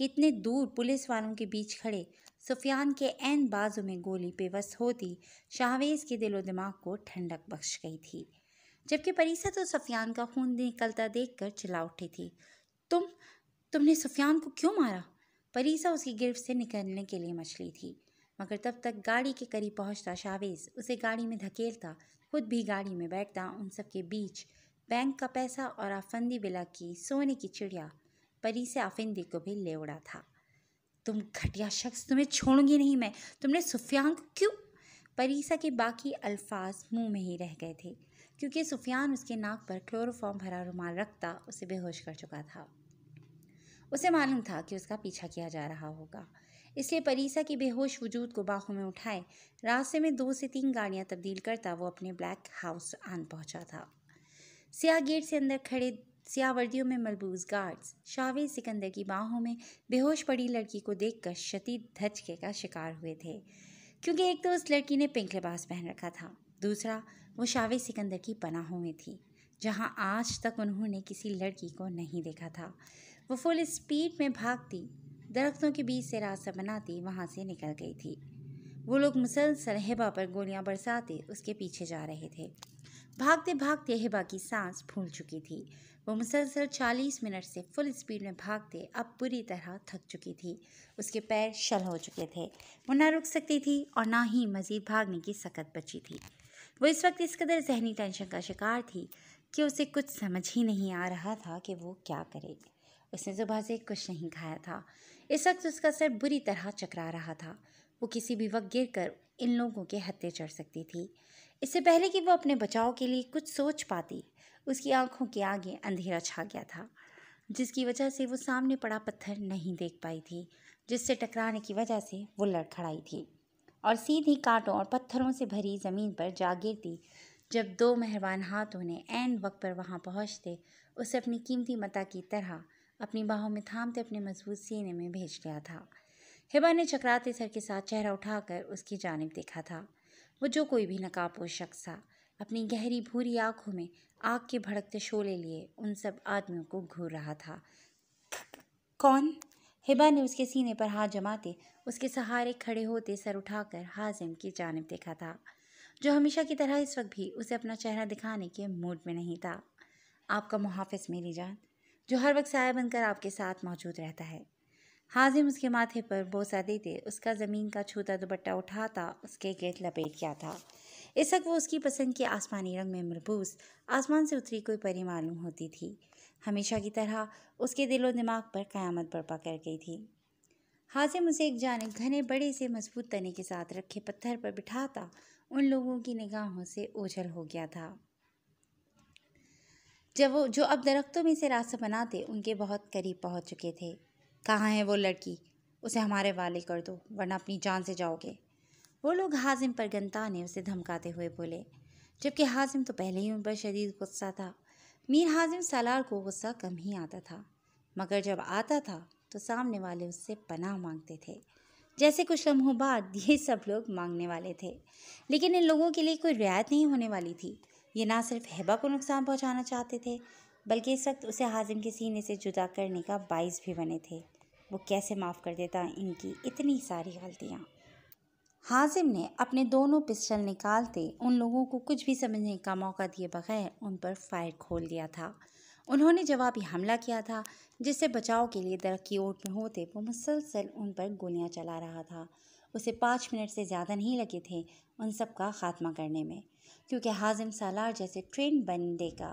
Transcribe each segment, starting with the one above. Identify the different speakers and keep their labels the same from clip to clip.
Speaker 1: کہ اتنے دور پولیس والوں کے بیچ کھڑے سفیان کے عین بازو میں گولی پیوست ہوتی شاہویز کے دل و دماغ کو ٹھنڈک بخش گئی تھی، جبکہ پریسا تو سفیان کا خون نکلتا دیکھ کر چلا اٹھی تھی۔ تم نے سفیان کو کیوں مارا؟ پریسا اس کی گرفت سے نکلنے کے لیے مچلی تھی، مگر تب تک گاڑی کے قریب پہنچتا شاہویز اسے گاڑی میں دھکیلتا، خود بھی گاڑی میں بیٹھتا۔ ان سب کے بیچ بینک کا پیسہ اور آفندی بلا کی سونے کی چڑیا پریسا آفندی کو بھی لے اڑا تھا۔ تم گھٹیا شخص، تمہیں چھوڑوں گی نہیں میں۔ تم نے سفیان کو کیوں؟ پریسا کے باقی الفاظ منہ میں ہی رہ گئے تھے، کیونکہ سفیان اس کے ناک پر کلوروفارم بھرا رومال رکھتا اسے بے ہوش کر چکا تھا۔ اسے معلوم تھا کہ اس کا پیچھا کیا جا رہا ہوگا، اس لیے پریسا کی بے ہوش وجود کو باہوں میں اٹھائے راستے میں 2 سے 3 گاڑیاں تبدیل کرتا وہ اپنے بلیک ہاؤس آن پہنچا تھا۔ سیاہ گیٹ سے اندر کھڑے سیاہ وردیوں میں ملبوس گارڈز شاہویز سکندر کی باہوں میں بے ہوش پڑی لڑکی کو دیکھ کر شدید دھچکے کا شکار ہوئے تھے، کیونکہ ایک تو اس لڑکی نے پنک لباس پہن رکھا تھا، دوسرا وہ شاہویز سکندر کی پناہوں میں تھی، جہاں آج تک انہوں نے کسی لڑکی کو نہیں دیکھا تھا۔ وہ فل اسپیڈ میں بھاگتی، درختوں کے بیچ سے راستہ بناتی وہاں سے نکل گئی تھی۔ وہ لوگ مسلسل ہبا پر گولیاں برساتے اس کے پیچھے جا رہے تھے۔ بھاگتے بھاگتے ہبا کی سانس پھول چکی تھی۔ وہ مسلسل 40 منٹ سے فل اسپیڈ میں بھاگتے اب بری طرح تھک چکی تھی، اس کے پیر شل ہو چکے تھے، وہ نہ رک سکتی تھی اور نہ ہی مزید بھاگنے کی سکت بچی تھی۔ وہ اس وقت اس قدر ذہنی ٹینشن کا شکار تھی کہ اسے کچھ سمجھ ہی نہیں آ رہا تھا کہ وہ کیا کرے۔ اس نے صبح سے کچھ نہیں کھایا تھا، اس وقت اس کا سر بری طرح چکرا رہا تھا، وہ کسی بھی وقت گر کر ان لوگوں کے ہتھے چڑھ سکتی تھی۔ اس سے پہلے کہ وہ اپنے بچاؤ کے لیے کچھ سوچ پاتی، اس کی آنکھوں کے آگے اندھیرا چھا گیا تھا، جس کی وجہ سے وہ سامنے پڑا پتھر نہیں دیکھ پائی تھی، جس سے ٹکرانے کی وجہ سے وہ لڑکھڑائی تھی اور سیدھی کانٹوں اور پتھروں سے بھری زمین پر جا گرتی، جب 2 مہربان ہاتھوں نے عین وقت پر وہاں پہنچتے اسے اپنی قیمتی متاع کی طرح اپنی باہوں میں تھامتے اپنے مضبوط سینے میں بھیج لیا تھا۔ ہبا نے چکراتے سر کے ساتھ چہرہ اٹھا کر اس کی جانب دیکھا تھا۔ وہ جو کوئی بھی نقابپوش شخص تھا، اپنی گہری بھوری آنکھوں میں آگ کے بھڑکتے شعلے لیے ان سب آدمیوں کو گھور رہا تھا۔ کون؟ ہبا نے اس کے سینے پر ہاتھ جماتے اس کے سہارے کھڑے ہوتے سر اٹھا کر حازم کی جانب دیکھا تھا، جو ہمیشہ کی طرح اس وقت بھی اسے اپنا چہرہ دکھانے کے موڈ میں نہیں تھا۔ آپ کا محافظ میری جان، جو ہر وقت سایہ بن کر آپ کے ساتھ موجود رہتا ہے۔ حازم اس کے ماتھے پر بوسہ دیتے اس کا زمین کا چھوتا دوپٹہ اٹھاتا اس کے گرد لپیٹ کیا تھا۔ اس وقت وہ اس کی پسند کے آسمانی رنگ میں ملبوس آسمان سے اتری کوئی پری معلوم ہوتی تھی، ہمیشہ کی طرح اس کے دل و دماغ پر قیامت برپا کر گئی تھی۔ حازم اسے ایک جانب گھنے بڑے سے مضبوط تنے کے ساتھ رکھے پتھر پر بٹھاتا ان لوگوں کی نگاہوں سے اوجھل ہو گیا تھا، جو اب درختوں میں سے راستہ بناتے ان کے بہت قریب پہنچ چکے تھے۔ کہاں ہے وہ لڑکی؟ اسے ہمارے حوالے کر دو ورنہ اپنی جان سے جاؤ گے، وہ لوگ حازم پر گنتانے اسے دھمکاتے ہوئے بولے، جبکہ حازم تو پہلے ہی ان پر شدید غصہ تھا۔ میر حازم سالار کو غصہ کم ہی آتا تھا، مگر جب آتا تھا تو سامنے والے اس سے پناہ مانگتے تھے، جیسے کچھ لمحوں بعد یہ سب لوگ مانگنے والے تھے۔ لیکن ان لوگوں کے لیے کوئی رعایت نہیں ہونے والی تھی۔ یہ نہ صرف ہبا کو نقصان پہنچانا چاہتے تھے، بلکہ اس وقت اسے حازم کے سینے سے جدا کرنے کا باعث بھی بنے تھے۔ وہ کیسے معاف کر دیتا ان کی اتنی ساری غلطیاں؟ حازم نے اپنے دونوں پسٹل نکالتے ان لوگوں کو کچھ بھی سمجھنے کا موقع دیے بغیر ان پر فائر کھول دیا تھا۔ انہوں نے جوابی حملہ کیا تھا، جس سے بچاؤ کے لیے درخت کی اوٹ میں ہوتے وہ مسلسل ان پر گولیاں چلا رہا تھا۔ اسے 5 منٹ سے زیادہ نہیں لگے تھے ان سب کا خاتمہ کرنے میں، کیونکہ حازم سالار جیسے ٹرینڈ بندے کا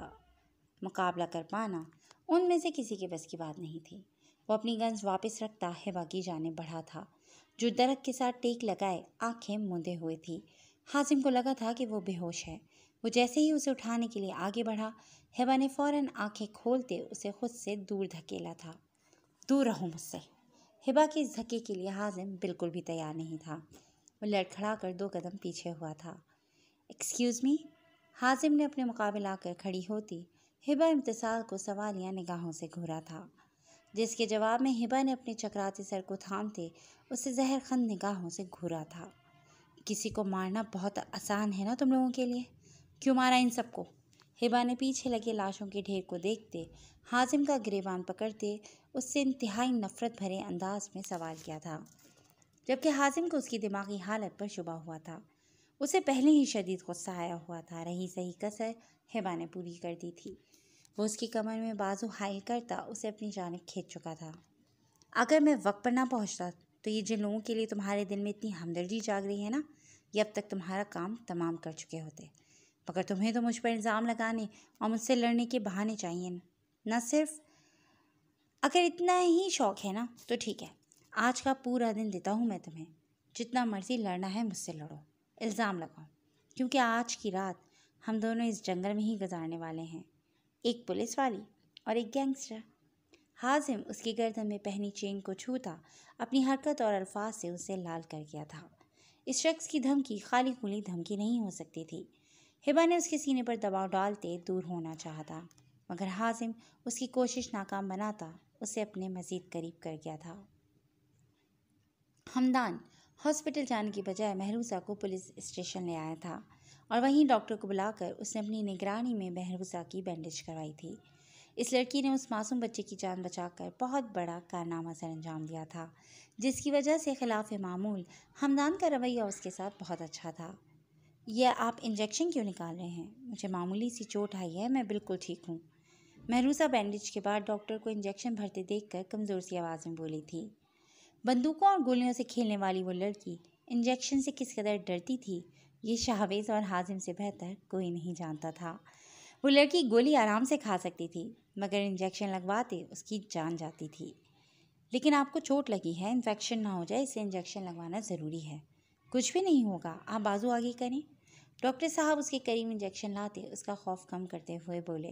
Speaker 1: مقابلہ کر پانا ان میں سے کسی کے بس کی بات نہیں تھی۔ وہ اپنی گنز واپس رکھتا ہبا کی جانب بڑھا تھا، جو درخت کے ساتھ ٹیک لگائے آنکھیں موندے ہوئے تھی۔ حازم کو لگا تھا کہ وہ بے ہوش ہے۔ وہ جیسے ہی اسے اٹھانے کے لیے آگے بڑھا، ہبا نے فوراً آنکھیں کھولتے اسے خود سے دور دھکیلا تھا۔ دور رہو مجھ سے۔ ہبا کے اس دھکے کے لیے حازم بالکل بھی تیار نہیں تھا۔ وہ لڑکھڑا کر 2 قدم پیچھے ہوا تھا۔ Excuse me? حازم نے اپنے مقابل آ کر کھڑی ہوتی ہبا امتثال کو سوالیہ نگاہوں سے گھورا تھا، جس کے جواب میں ہبا نے اپنے چکراتے سر کو تھامتے اسے زہر خند نگاہوں سے گھورا تھا۔ کسی کو مارنا بہت آسان ہے نا تم لوگوں کے لیے؟ کیوں مارا ان سب کو؟ ہبا نے پیچھے لگے لاشوں کے ڈھیر کو دیکھتے حازم کا گریبان پکڑتے اس سے انتہائی نفرت بھرے انداز میں سوال کیا تھا، جبکہ حازم کو اس کی دماغی حالت پر شبہ ہوا تھا۔ اسے پہلے ہی شدید غصہ آیا ہوا تھا۔ رہی صحیح کسر ہبا نے پوری کر دی تھی۔ وہ اس کی کمر میں بازو حائل کرتا اسے اپنی جانب کھینچ چکا تھا۔ اگر میں وقت پر نہ پہنچتا تو یہ جن لوگوں کے لیے تمہارے دل میں اتنی ہمدردی جاگ رہی ہے نا، یہ اب تک تمہارا کام تمام کر چکے ہوتے، مگر تمہیں تو مجھ پر الزام لگانے اور مجھ سے لڑنے کے بہانے چاہیے نہ صرف۔ اگر اتنا ہی شوق ہے نا تو ٹھیک ہے، آج کا پورا دن دیتا ہوں میں تمہیں، جتنا مرضی لڑنا ہے مجھ سے لڑو، الزام لگاؤ، کیونکہ آج کی رات ہم دونوں اس جنگل میں ہی گزارنے والے ہیں، ایک پولیس والی اور ایک گینگسٹر۔ حازم اس کی گردن میں پہنی چین کو چھوتا اپنی حرکت اور الفاظ سے اسے لال کر گیا تھا۔ اس شخص کی دھمکی خالی کھلی دھمکی نہیں ہو سکتی تھی۔ ہبا نے اس کے سینے پر دباؤ ڈالتے دور ہونا چاہا تھا، مگر حازم اس کی کوشش ناکام بناتا اسے اپنے مزید قریب کر گیا تھا۔ ہمدان ہاسپٹل جانے کی بجائے مہروزہ کو پولیس اسٹیشن لے آیا تھا اور وہیں ڈاکٹر کو بلا کر اس نے اپنی نگرانی میں مہروزہ کی بینڈیج کروائی تھی۔ اس لڑکی نے اس معصوم بچے کی جان بچا کر بہت بڑا کارنامہ سر انجام دیا تھا، جس کی وجہ سے خلاف معمول ہمدان کا رویہ اس کے ساتھ بہت اچھا تھا۔ یہ آپ انجیکشن کیوں نکال رہے ہیں؟ مجھے معمولی سی چوٹ آئی ہے، میں بالکل ٹھیک ہوں۔ مہروزہ بینڈیج کے بعد ڈاکٹر کو انجیکشن بھرتے دیکھ کر کمزور سی آواز میں بولی تھی۔ بندوقوں اور گولیوں سے کھیلنے والی وہ لڑکی انجیکشن سے کس قدر ڈرتی تھی، یہ شاہویز اور حازم سے بہتر کوئی نہیں جانتا تھا۔ وہ لڑکی گولی آرام سے کھا سکتی تھی، مگر انجیکشن لگواتے اس کی جان جاتی تھی۔ لیکن آپ کو چوٹ لگی ہے، انفیکشن نہ ہو جائے، اسے انجیکشن لگوانا ضروری ہے۔ کچھ بھی نہیں ہوگا، آپ بازو آگے کریں۔ ڈاکٹر صاحب اس کے قریب انجیکشن لاتے اس کا خوف کم کرتے ہوئے بولے۔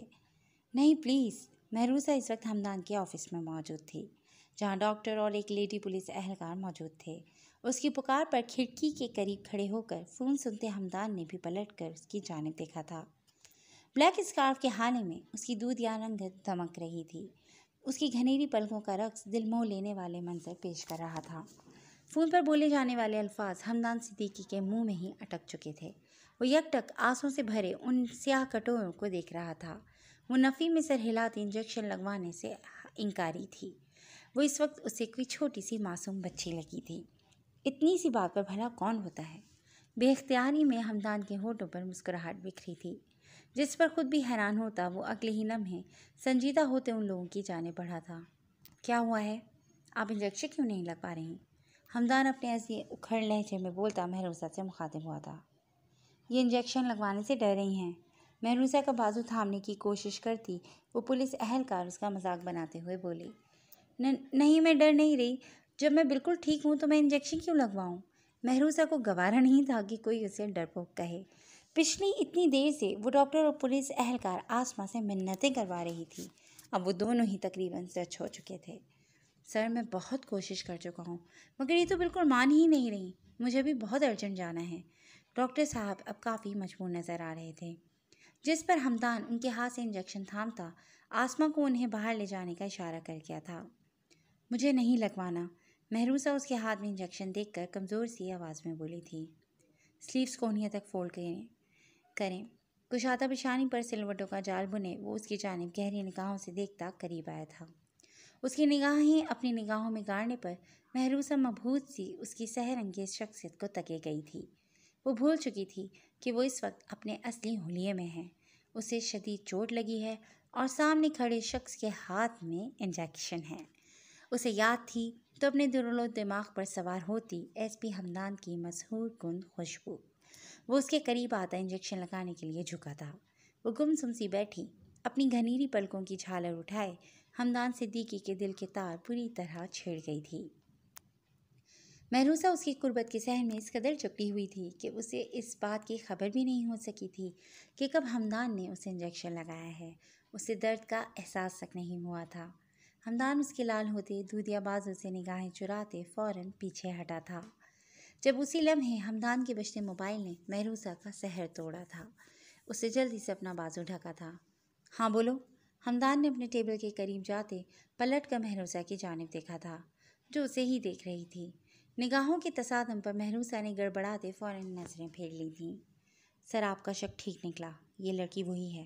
Speaker 1: نہیں پلیز۔ مہروزہ اس وقت ہمدان کے آفس میں موجود تھی، جہاں ڈاکٹر اور ایک لیڈی پولیس اہلکار موجود تھے۔ اس کی پکار پر کھڑکی کے قریب کھڑے ہو کر فون سنتے ہمدان نے بھی پلٹ کر اس کی جانب دیکھا تھا۔ بلیک اسکارف کے حالے میں اس کی دودھیا رنگت دمک رہی تھی۔ اس کی گھنیری پلکوں کا رقص دل موہ لینے والے منظر پیش کر رہا تھا۔ فون پر بولے جانے والے الفاظ ہمدان صدیقی کے منہ میں ہی اٹک چکے تھے۔ وہ یک ٹک آنسوں سے بھرے ان سیاہ کٹوروں کو دیکھ رہا تھا۔ وہ نفی میں سر ہلاتی انجیکشن لگوانے سے انکاری تھی۔ وہ اس وقت اسے کوئی چھوٹی سی معصوم بچی لگی تھی۔ اتنی سی بات پر بھلا کون ہوتا ہے؟ بے اختیاری میں ہمدان کے ہونٹوں پر مسکراہٹ بکھری تھی، جس پر خود بھی حیران ہوتا وہ اگلے ہی لمحے سنجیدہ ہوتے ان لوگوں کی جانب بڑھا تھا۔ کیا ہوا ہے؟ آپ انجیکشن کیوں نہیں لگ پا رہی؟ ہمدان اپنے ایسے اکھڑ لہجے میں بولتا مہروزہ سے مخاطب ہوا تھا۔ یہ انجیکشن لگوانے سے ڈر رہی ہیں۔ مہروزہ کا بازو تھامنے کی کوشش کرتی وہ پولیس اہلکار اس کا مذاق بناتے ہوئے بولی۔ نہیں، میں ڈر نہیں رہی، جب میں بالکل ٹھیک ہوں تو میں انجیکشن کیوں لگواؤں؟ مہروزہ کو گوارا نہیں تھا کہ کوئی اسے ڈرپوک کہے۔ پچھلی اتنی دیر سے وہ ڈاکٹر اور پولیس اہلکار آسما سے منتیں کروا رہی تھی، اب وہ دونوں ہی تقریباً سچ ہو چکے تھے۔ سر میں بہت کوشش کر چکا ہوں، مگر یہ تو بالکل مان ہی نہیں رہی، مجھے بھی بہت ارجنٹ جانا ہے۔ ڈاکٹر صاحب اب کافی مجبور نظر آ رہے تھے، جس پر ہمدان ان کے ہاتھ سے انجیکشن تھامتا آسما کو انہیں باہر لے جانے کا اشارہ کر گیا تھا۔ مجھے نہیں لگوانا، مہروزہ اس کے ہاتھ میں انجیکشن دیکھ کر کمزور سی آواز میں بولی تھی۔ سلیوز کونیا تک فولڈ کریں۔ کشادہ پیشانی پر سلوٹوں کا جال بنے وہ اس کی جانب گہری نگاہوں سے دیکھتا قریب آیا تھا۔ اس کی نگاہیں اپنی نگاہوں میں گاڑنے پر مہروزہ مبہوت سی اس کی سحر انگیز شخصیت کو تکے گئی تھی۔ وہ بھول چکی تھی کہ وہ اس وقت اپنے اصلی حلیے میں ہے۔ اسے شدید چوٹ لگی ہے اور سامنے کھڑے شخص کے ہاتھ میں انجیکشن ہے۔ اسے یاد تھی تو اپنے دل و دماغ پر سوار ہوتی ایس پی ہمدان کی مسحور کن خوشبو۔ وہ اس کے قریب آتا انجیکشن لگانے کے لیے جھکا تھا۔ وہ گمسم سی بیٹھی اپنی گھنیری پلکوں کی جھالر اٹھائے ہمدان صدیقی کے دل کے تار پوری طرح چھیڑ گئی تھی۔ مہروزہ اس کی قربت کے صحن میں اس قدر جکڑی ہوئی تھی کہ اسے اس بات کی خبر بھی نہیں ہو سکی تھی کہ کب ہمدان نے اسے انجیکشن لگایا ہے۔ اسے درد کا احساس تک نہیں ہوا تھا۔ ہمدان اس کے لال ہوتے دودھیا بازو سے نگاہیں چراتے فوراً پیچھے ہٹا تھا، جب اسی لمحے ہمدان کے بجتے موبائل نے مہروزہ کا سحر توڑا تھا۔ اسے جلدی سے اپنا بازو ڈھکا تھا۔ ہاں بولو۔ ہمدان نے اپنے ٹیبل کے قریب جاتے پلٹ کر مہروزہ کی جانب دیکھا تھا، جو اسے ہی دیکھ رہی تھی۔ نگاہوں کے تصادم پر مہروزہ نے گڑبڑاتے فوراً نظریں پھیر لی تھیں۔ سر آپ کا شک ٹھیک نکلا، یہ لڑکی وہی ہے۔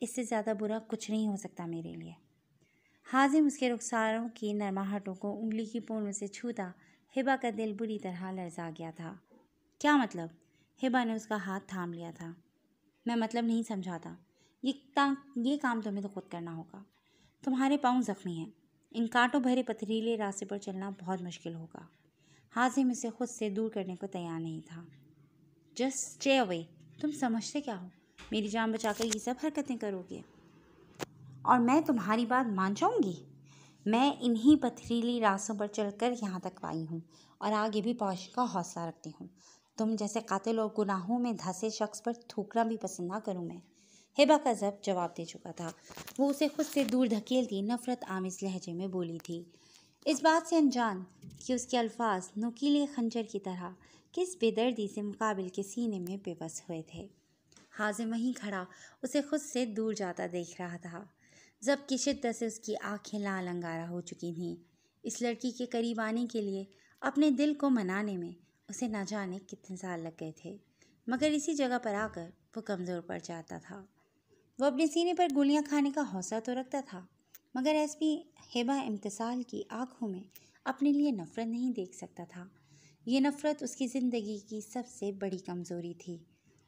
Speaker 1: اس سے زیادہ برا کچھ نہیں ہو سکتا میرے لیے۔ حازم اس کے رخساروں کی نرماہٹوں کو انگلی کی پونوں سے چھوتا ہبا کا دل بری طرح لرزا گیا تھا۔ کیا مطلب؟ ہبا نے اس کا ہاتھ تھام لیا تھا۔ میں مطلب نہیں سمجھاتا۔ یہ کام تمہیں تو خود کرنا ہوگا۔ تمہارے پاؤں زخمی ہیں، ان کانٹوں بھرے پتھریلے راستے پر چلنا بہت مشکل ہوگا۔ حازم اسے خود سے دور کرنے کو تیار نہیں تھا۔ Just stay away. تم سمجھتے کیا ہو؟ میری جان بچا کر یہ سب حرکتیں کرو گے اور میں تمہاری بات مان جاؤں گی؟ میں انہی پتھریلی راستوں پر چل کر یہاں تک آئی ہوں اور آگے بھی پہنچنے کا حوصلہ رکھتی ہوں۔ تم جیسے قاتل اور گناہوں میں دھنسے شخص پر تھوکنا بھی پسند نہ کروں میں۔ ہبا کا ضبط جواب دے چکا تھا۔ وہ اسے خود سے دور دھکیلتی نفرت آمیز لہجے میں بولی تھی، اس بات سے انجان کہ اس کے الفاظ نوکیلے خنجر کی طرح کس بے دردی سے مقابل کے سینے میں بے بس ہوئے تھے۔ حازم وہیں کھڑا اسے خود سے دور جاتا دیکھ رہا تھا۔ ضبط کی شدت سے اس کی آنکھیں لال انگارہ ہو چکی تھیں۔ اس لڑکی کے قریب آنے کے لیے اپنے دل کو منانے میں اسے نہ جانے کتنے سال لگ گئے تھے، مگر اسی جگہ پر آ کر وہ کمزور پڑ جاتا تھا۔ وہ اپنے سینے پر گولیاں کھانے کا حوصلہ تو رکھتا تھا، مگر ایسپی ہبا امتثال کی آنکھوں میں اپنے لیے نفرت نہیں دیکھ سکتا تھا۔ یہ نفرت اس کی زندگی کی سب سے بڑی کمزوری تھی،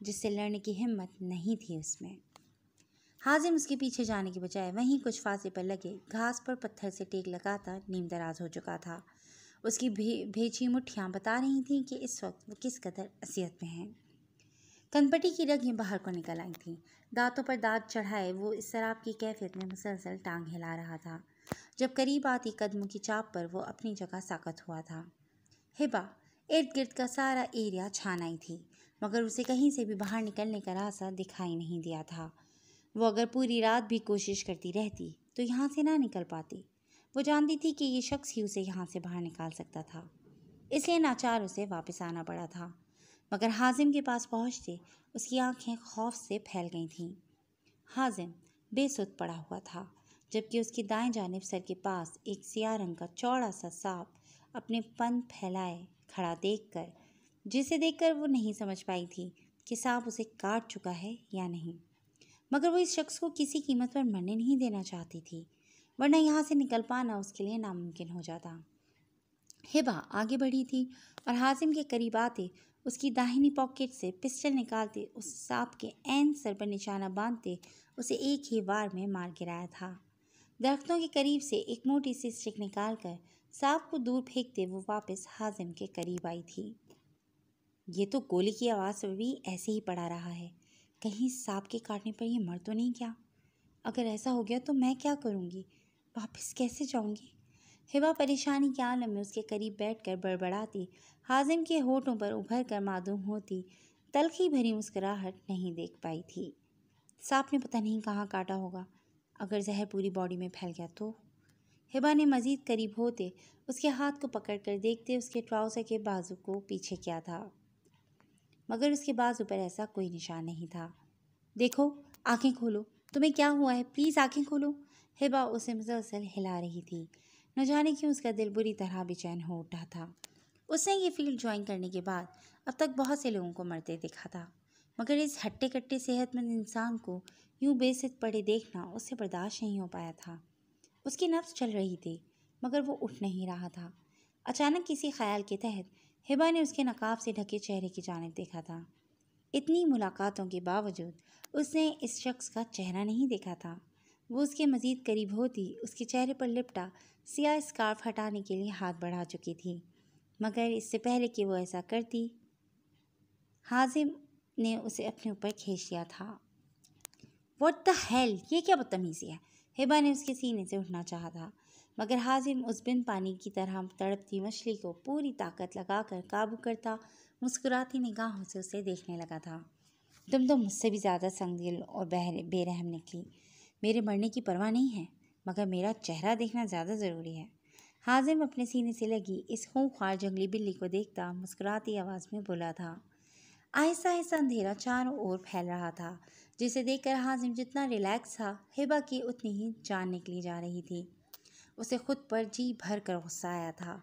Speaker 1: جس سے لڑنے کی ہمت نہیں تھی اس میں۔ حازم اس کے پیچھے جانے کے بجائے وہیں کچھ فاصلے پر لگے گھاس پر پتھر سے ٹیک لگاتا نیم دراز ہو چکا تھا۔ اس کی بھیجی مٹھیاں بتا رہی تھیں کہ اس وقت وہ کس قدر اذیت میں ہیں۔ کنپٹی کی رگیں باہر کو نکل آئی تھیں۔ دانتوں پر دانت چڑھائے وہ اس شراب کی کیفیت میں مسلسل ٹانگ ہلا رہا تھا۔ جب قریب آتی قدموں کی چاپ پر وہ اپنی جگہ ساکت ہوا تھا۔ ہبا ارد گرد کا سارا ایریا چھان آئی تھی، مگر اسے کہیں سے بھی باہر نکلنے کا راستہ دکھائی نہیں دیا تھا۔ وہ اگر پوری رات بھی کوشش کرتی رہتی تو یہاں سے نہ نکل پاتی۔ وہ جانتی تھی کہ یہ شخص ہی اسے یہاں سے باہر نکال سکتا تھا، اس لیے ناچار اسے واپس آنا پڑا تھا۔ مگر حازم کے پاس پہنچتے اس کی آنکھیں خوف سے پھیل گئی تھیں۔ حازم بے سدھ پڑا ہوا تھا، جبکہ اس کی دائیں جانب سر کے پاس ایک سیاہ رنگ کا چوڑا سا سانپ اپنے پنکھ پھیلائے کھڑا جسے دیکھ کر وہ نہیں سمجھ پائی تھی کہ سانپ اسے کاٹ چکا ہے یا نہیں، مگر وہ اس شخص کو کسی قیمت پر مرنے نہیں دینا چاہتی تھی، ورنہ یہاں سے نکل پانا اس کے لیے ناممکن ہو جاتا۔ ہبا آگے بڑھی تھی اور حازم کے قریب آتے اس کی داہنی پاکٹ سے پسٹل نکالتے اس سانپ کے عین سر پر نشانہ باندھتے اسے ایک ہی وار میں مار گرایا تھا۔ درختوں کے قریب سے ایک موٹی سی اسٹک نکال کر سانپ کو دور پھینکتے وہ واپس حازم کے قریب آئی تھی۔ یہ تو گولی کی آواز سے بھی ایسے ہی پڑا رہا ہے، کہیں سانپ کے کاٹنے پر یہ مر تو نہیں گیا؟ اگر ایسا ہو گیا تو میں کیا کروں گی؟ واپس کیسے جاؤں گی؟ ہبا پریشانی کے عالم میں اس کے قریب بیٹھ کر بڑبڑاتی حازم کے ہونٹوں پر ابھر کر معدوم ہوتی تلخی بھری مسکراہٹ نہیں دیکھ پائی تھی۔ سانپ نے پتہ نہیں کہاں کاٹا ہوگا، اگر زہر پوری باڈی میں پھیل گیا تو؟ ہبا نے مزید قریب ہوتے اس کے ہاتھ کو پکڑ کر دیکھتے اس کے ٹراؤزر کے بازو کو پیچھے کیا تھا، مگر اس کے بازو پر ایسا کوئی نشان نہیں تھا۔ دیکھو، آنکھیں کھولو، تمہیں کیا ہوا ہے؟ پلیز آنکھیں کھولو۔ ہبا اسے مسلسل ہلا رہی تھی۔ نہ جانے کیوں اس کا دل بری طرح بے چین ہو اٹھا تھا۔ اس نے یہ فیلڈ جوائن کرنے کے بعد اب تک بہت سے لوگوں کو مرتے دیکھا تھا، مگر اس ہٹے کٹے صحت مند انسان کو یوں بے ست پڑے دیکھنا اس سے برداشت نہیں ہو پایا تھا۔ اس کی نفس چل رہی تھی، مگر وہ اٹھ نہیں رہا تھا۔ اچانک کسی خیال کے تحت ہبا نے اس کے نقاب سے ڈھکے چہرے کی جانب دیکھا تھا۔ اتنی ملاقاتوں کے باوجود اس نے اس شخص کا چہرہ نہیں دیکھا تھا۔ وہ اس کے مزید قریب ہوتی اس کے چہرے پر لپٹا سیاہ اسکارف ہٹانے کے لیے ہاتھ بڑھا چکی تھی، مگر اس سے پہلے کہ وہ ایسا کرتی حازم نے اسے اپنے اوپر کھینچ لیا تھا۔ واٹ دا ہیل، یہ کیا بدتمیزی ہے؟ ہبا نے اس کے سینے سے اٹھنا چاہا تھا، مگر حازم اس بن پانی کی طرح تڑپتی مچھلی کو پوری طاقت لگا کر قابو کرتا مسکراتی نگاہوں سے اسے دیکھنے لگا تھا۔ تم تو مجھ سے بھی زیادہ سنگ دل اور بے رحم نکلی۔ میرے مرنے کی پرواہ نہیں ہے، مگر میرا چہرہ دیکھنا زیادہ ضروری ہے۔ حازم اپنے سینے سے لگی اس خونخوار جنگلی بلی کو دیکھتا مسکراتی آواز میں بولا تھا۔ آہستہ آہستہ اندھیرا چاروں اور پھیل رہا تھا، جسے دیکھ کر حازم جتنا ریلیکس تھا ہبا کی اتنی ہی جان نکلی جا رہی تھی۔ اسے خود پر جی بھر کر غصہ آیا تھا،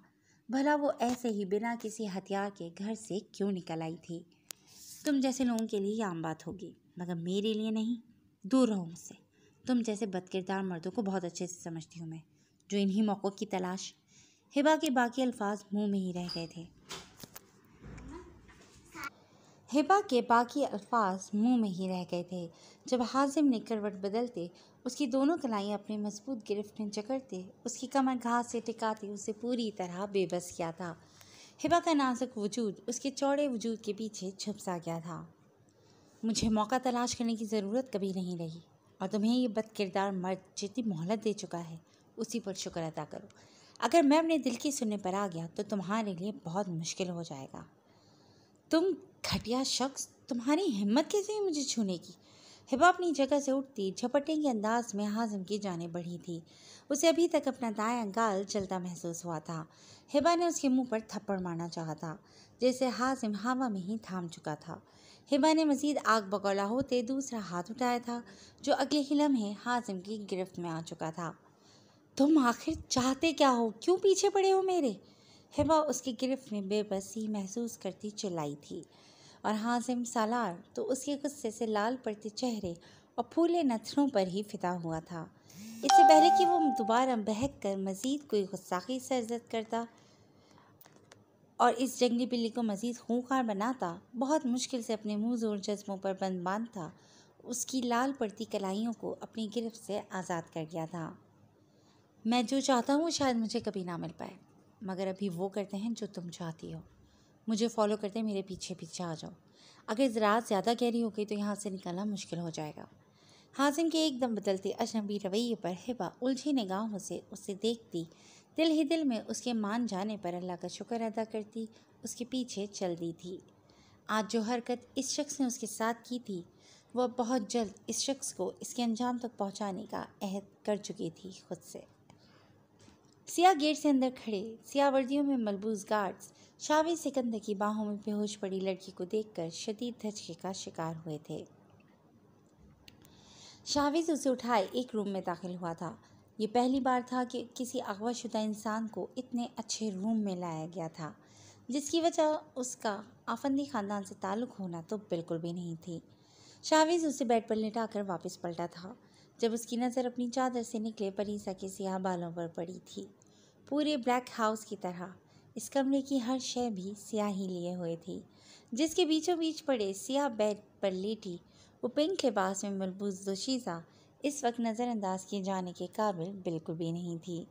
Speaker 1: بھلا وہ ایسے ہی بنا کسی ہتھیار کے گھر سے کیوں نکل آئی تھی؟ تم جیسے لوگوں کے لیے یہ عام بات ہوگی، مگر میرے لیے نہیں۔ دور رہو مجھ سے، تم جیسے بد کردار مردوں کو بہت اچھے سے سمجھتی ہوں میں، جو انہی موقعوں کی تلاش۔ ہبا کے باقی الفاظ منہ میں ہی رہ گئے تھے۔ جب حازم نے کروٹ بدلتے، اس کی دونوں کلائیں اپنے مضبوط گرفت میں جکڑتے، اس کی کمر گھاس سے ٹکاتے اسے پوری طرح بے بس کیا تھا۔ ہبا کا نازک وجود اس کے چوڑے وجود کے پیچھے چھپ سا گیا تھا۔ مجھے موقع تلاش کرنے کی ضرورت کبھی نہیں رہی، اور تمہیں یہ بد کردار مرد جتنی مہلت دے چکا ہے اسی پر شکر ادا کرو۔ اگر میں اپنے دل کی سننے پر آ گیا تو تمہارے لیے بہت مشکل ہو جائے گا۔ تم گھٹیا شخص، تمہاری ہمت کیسے ہوئی مجھے چھونے کی؟ ہبا اپنی جگہ سے اٹھتی جھپٹنے کے انداز میں حازم کی جانب بڑھی تھی۔ اسے ابھی تک اپنا دایاں گال جلتا محسوس ہوا تھا۔ ہبا نے اس کے منہ پر تھپڑ مارنا چاہا تھا، جیسے حازم ہوا میں ہی تھام چکا تھا۔ ہبا نے مزید آگ بگولا ہوتے دوسرا ہاتھ اٹھایا تھا، جو اگلے ہی لمحے حازم کی گرفت میں آ چکا تھا۔ تم آخر چاہتے کیا ہو؟ کیوں پیچھے پڑے ہو میرے؟ ہبا اس کی گرفت میں بے بسی محسوس کرتی چلائی تھی، اور حازم سالار تو اس کے غصے سے لال پڑتے چہرے اور پھولے نتھنوں پر ہی فدا ہوا تھا۔ اس سے پہلے کہ وہ دوبارہ بہک کر مزید کوئی غصاخی سرزد کرتا اور اس جنگلی بلی کو مزید خونخوار بناتا، بہت مشکل سے اپنے منہ زور جذبوں پر بند باندھتا اس کی لال پڑتی کلائیوں کو اپنی گرفت سے آزاد کر دیا تھا۔ میں جو چاہتا ہوں وہ شاید مجھے کبھی نہ مل پائے، مگر ابھی وہ کرتے ہیں جو تم چاہتی ہو۔ مجھے فالو کرتے میرے پیچھے پیچھے آ جاؤ۔ اگر رات زیادہ گہری ہو گئی تو یہاں سے نکلنا مشکل ہو جائے گا۔ حازم کے ایک دم بدلتے اجنبی رویے پر ہبا الجھی نگاہوں سے اسے دیکھتی، دل ہی دل میں اس کے مان جانے پر اللہ کا شکر ادا کرتی اس کے پیچھے چل دی تھی۔ آج جو حرکت اس شخص نے اس کے ساتھ کی تھی، وہ بہت جلد اس شخص کو اس کے انجام تک پہنچانے کا عہد کر چکی تھی خود سے۔ سیاہ گیٹ سے اندر کھڑے سیاہ وردیوں میں ملبوس گارڈز شاویز سکندر کی باہوں میں بے ہوش پڑی لڑکی کو دیکھ کر شدید دھچکے کا شکار ہوئے تھے۔ شاویز اسے اٹھائے ایک روم میں داخل ہوا تھا۔ یہ پہلی بار تھا کہ کسی اغوا شدہ انسان کو اتنے اچھے روم میں لایا گیا تھا، جس کی وجہ اس کا آفندی خاندان سے تعلق ہونا تو بالکل بھی نہیں تھی۔ شاویز اسے بیڈ پر لٹا کر واپس پلٹا تھا، جب اس کی نظر اپنی چادر سے نکلے پریسا کے سیاہ بالوں پر پڑی تھی۔ پورے بلیک ہاؤس کی طرح اس کمرے کی ہر شے بھی سیاہی لیے ہوئے تھی۔ جس کے بیچوں بیچ پڑے سیاہ بیڈ پر لیٹی وہ پنک لباس میں ملبوس دوشیزہ اس وقت نظر انداز کیے جانے کے قابل بالکل بھی نہیں تھی۔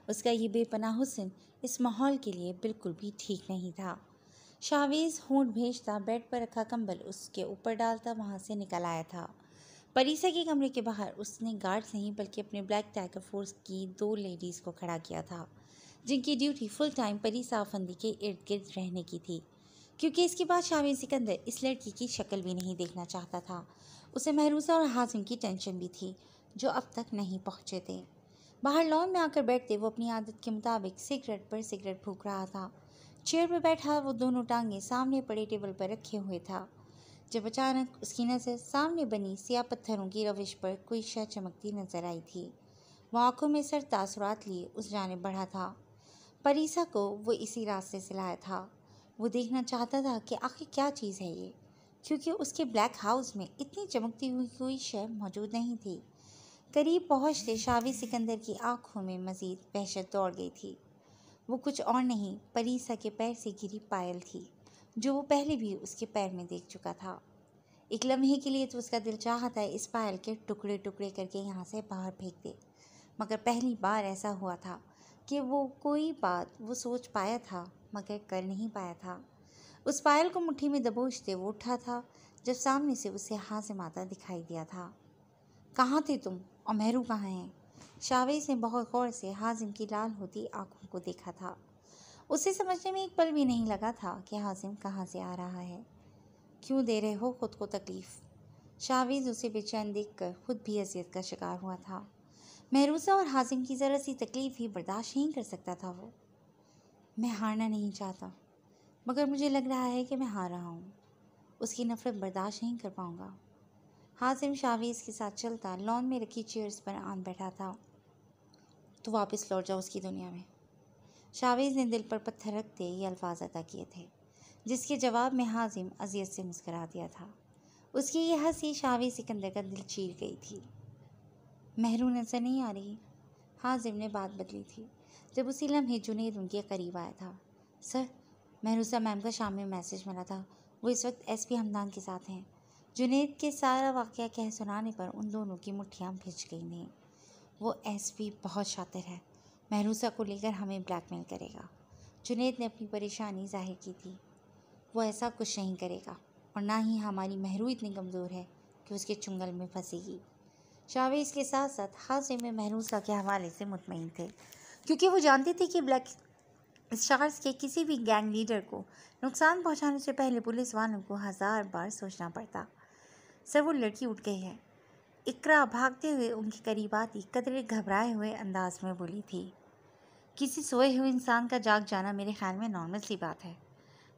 Speaker 1: اس کا یہ بے پناہ حسن اس ماحول کے لیے بالکل بھی ٹھیک نہیں تھا۔ شاویز ہونٹ بھیجتا بیڈ پر رکھا کمبل اس کے اوپر ڈالتا وہاں سے نکل آیا تھا۔ پریسا کے کمرے کے باہر اس نے گارڈز نہیں بلکہ اپنے بلیک ٹائیگر فورس کی 2 لیڈیز کو کھڑا کیا تھا، جن کی ڈیوٹی فل ٹائم پریسا آفندی کے ارد گرد رہنے کی تھی، کیونکہ اس کے بعد شاویز سکندر اس لڑکی کی شکل بھی نہیں دیکھنا چاہتا تھا۔ اسے مہروزہ اور حازم کی ٹینشن بھی تھی، جو اب تک نہیں پہنچے تھے۔ باہر لان میں آ کر بیٹھتے وہ اپنی عادت کے مطابق سگریٹ پر سگریٹ پھونک رہا تھا۔ چیئر پہ بیٹھا وہ دونوں ٹانگیں سامنے پڑے ٹیبل پر رکھے ہوئے تھا، جب اچانک اس کی نظر سامنے بنی سیاہ پتھروں کی روش پر کوئی شے چمکتی نظر آئی تھی۔ وہ آنکھوں میں سر تاثرات لیے اس جانب بڑھا تھا۔ پریسا کو وہ اسی راستے سے لایا تھا۔ وہ دیکھنا چاہتا تھا کہ آخر کیا چیز ہے یہ، کیونکہ اس کے بلیک ہاؤس میں اتنی چمکتی ہوئی کوئی شے موجود نہیں تھی۔ قریب پہنچتے شاویز سکندر کی آنکھوں میں مزید وحشت دوڑ گئی تھی۔ وہ کچھ اور نہیں، پریسا کے پیر سے گری پائل تھی، جو وہ پہلے بھی اس کے پیر میں دیکھ چکا تھا۔ ایک لمحے کے لیے تو اس کا دل چاہتا ہے اس پائل کے ٹکڑے ٹکڑے کر کے یہاں سے باہر پھینک دے، مگر پہلی بار ایسا ہوا تھا کہ وہ کوئی بات وہ سوچ پایا تھا مگر کر نہیں پایا تھا۔ اس پائل کو مٹھی میں دبوچتے وہ اٹھا تھا جب سامنے سے اسے حازم آتا دکھائی دیا تھا۔ کہاں تھے تم اور مہرو کہاں ہیں؟ شاویز نے بہت غور سے حازم کی لال ہوتی آنکھوں کو دیکھا تھا۔ اسے سمجھنے میں ایک پل بھی نہیں لگا تھا کہ حازم کہاں سے آ رہا ہے۔ کیوں دے رہے ہو خود کو تکلیف؟ شاویز اسے بے چین دیکھ کر خود بھی اذیت کا شکار ہوا تھا۔ مہروزہ اور حازم کی ذرا سی تکلیف ہی برداشت نہیں کر سکتا تھا وہ۔ میں ہارنا نہیں چاہتا، مگر مجھے لگ رہا ہے کہ میں ہار رہا ہوں۔ اس کی نفرت برداشت نہیں کر پاؤں گا۔ حازم شاویز کے ساتھ چلتا لان میں رکھی چیئرز پر آن بیٹھا تھا۔ تو واپس لوٹ جاؤ اس کی دنیا میں۔ شاویز نے دل پر پتھر رکھتے یہ الفاظ ادا کیے تھے، جس کے جواب میں حازم اذیت سے مسکرا دیا تھا۔ اس کی یہ ہنسی شاویز سکندر کا دل چیر گئی تھی۔ مہرو نظر نہیں آ رہی؟ حازم نے بات بدلی تھی جب اسی لمحے جنید ان کے قریب آیا تھا۔ سر، مہروزہ میم کا شام میں میسج ملا تھا، وہ اس وقت ایس پی ہمدان کے ساتھ ہیں۔ جنید کے سارا واقعہ کہہ سنانے پر ان دونوں کی مٹھیاں بھیج گئی تھیں۔ وہ ایس پی بہت شاطر ہے، مہروزہ کو لے کر ہمیں بلیک میل کرے گا۔ جنید نے اپنی پریشانی ظاہر کی تھی۔ وہ ایسا کچھ نہیں کرے گا، اور نہ ہی ہماری مہرو اتنی کمزور ہے کہ اس کے چنگل میں پھنسے گی۔ شاویز کے ساتھ ساتھ حاضر میں مہروزہ کے حوالے سے مطمئن تھے، کیونکہ وہ جانتے تھے کہ بلیک اسٹارز کے کسی بھی گینگ لیڈر کو نقصان پہنچانے سے پہلے پولیس والوں کو 1000 بار سوچنا پڑتا۔ سر، وہ لڑکی اٹھ گئی ہے، اقرا بھاگتے ہوئے ان کے قریب آتی قدرے گھبرائے ہوئے انداز میں بولی تھی۔ کسی سوئے ہوئے انسان کا جاگ جانا میرے خیال میں نارمل سی بات ہے۔